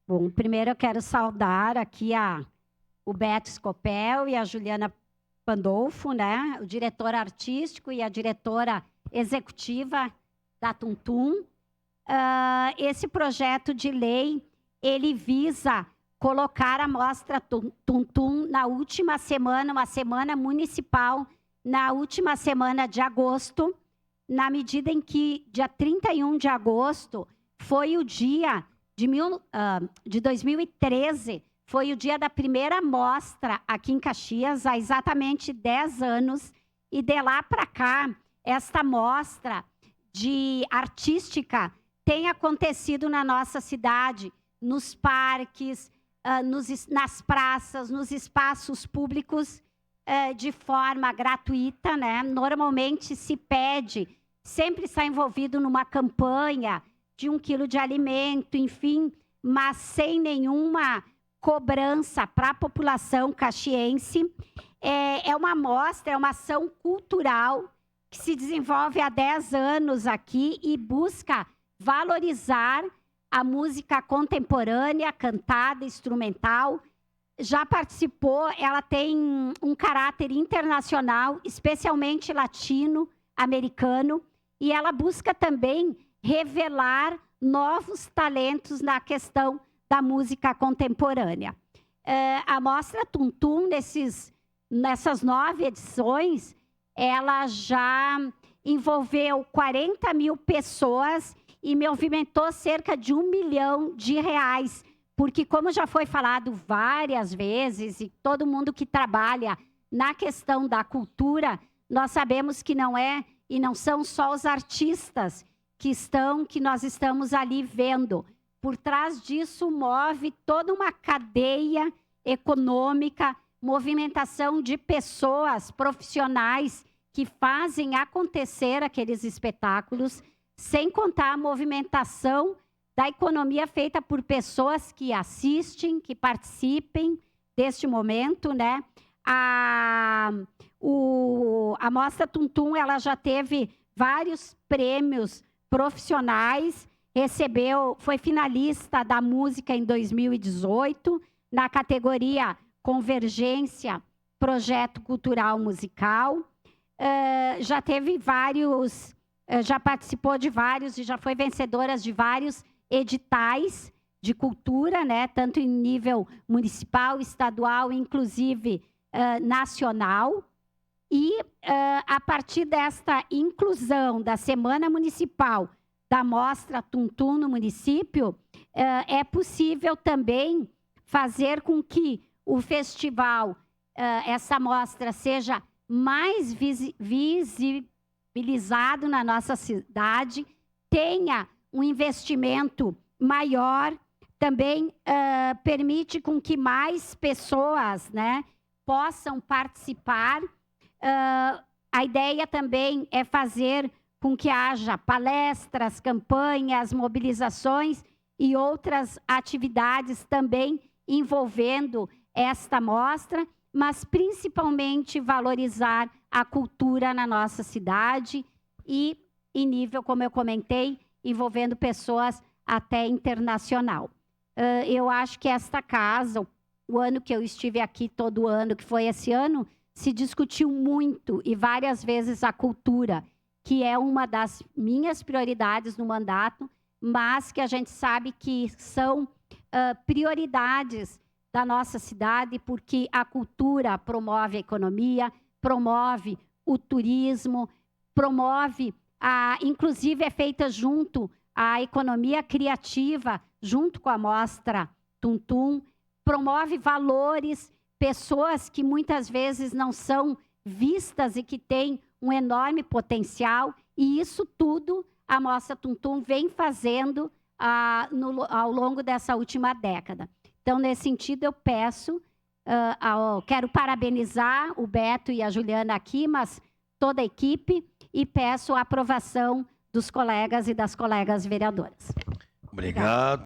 Bom, primeiro eu quero saudar aqui o Beto Scopel e a Juliana Pandolfo, né? O diretor artístico e a diretora executiva da Tuntum. Esse projeto de lei, ele visa colocar a mostra Tuntum na última semana, uma semana municipal, na última semana de agosto, na medida em que, dia 31 de agosto, foi o dia de 2013, foi o dia da primeira mostra aqui em Caxias, há exatamente 10 anos, e de lá para cá, esta mostra artística tem acontecido na nossa cidade, nos parques, nas praças, nos espaços públicos, de forma gratuita, né? Normalmente se pede, sempre está envolvido numa campanha de 1 quilo de alimento, enfim, mas sem nenhuma cobrança para a população caxiense. É uma mostra, é uma ação cultural que se desenvolve há 10 anos aqui e busca valorizar a música contemporânea, cantada, instrumental. Já participou, ela tem um caráter internacional, especialmente latino-americano, e ela busca também revelar novos talentos na questão da música contemporânea. A Mostra Tuntum, nessas 9 edições, ela já envolveu 40 mil pessoas e movimentou cerca de R$1 milhão, porque, como já foi falado várias vezes, e todo mundo que trabalha na questão da cultura, nós sabemos que não é e não são só os artistas que nós estamos ali vendo. Por trás disso, move toda uma cadeia econômica, movimentação de pessoas profissionais que fazem acontecer aqueles espetáculos, sem contar a movimentação da economia feita por pessoas que assistem, que participem deste momento, né? A Mostra Tuntum, ela já teve vários prêmios profissionais, foi finalista da música em 2018, na categoria Convergência, Projeto Cultural Musical. Já teve vários, já participou de vários e já foi vencedora de vários editais de cultura, né? Tanto em nível municipal, estadual, inclusive nacional. E a partir desta inclusão da Semana Municipal da Mostra Tuntum no município, é possível também fazer com que o festival, essa mostra, seja mais visibilizado na nossa cidade, tenha um investimento maior, também permite com que mais pessoas, né, possam participar. A ideia também é fazer com que haja palestras, campanhas, mobilizações e outras atividades também envolvendo esta mostra, mas principalmente valorizar a cultura na nossa cidade e em nível, como eu comentei, envolvendo pessoas até internacional. Eu acho que esta casa, o ano que eu estive aqui, todo ano, que foi esse ano, se discutiu muito e várias vezes a cultura, que é uma das minhas prioridades no mandato, mas que a gente sabe que são prioridades da nossa cidade, porque a cultura promove a economia, promove o turismo, promove, inclusive é feita junto à economia criativa, junto com a Mostra Tuntum, promove valores, pessoas que muitas vezes não são vistas e que têm um enorme potencial, e isso tudo a Mostra Tuntum vem fazendo ao longo dessa última década. Então, nesse sentido, eu quero parabenizar o Beto e a Juliana aqui, mas toda a equipe, e peço a aprovação dos colegas e das colegas vereadoras. Obrigado.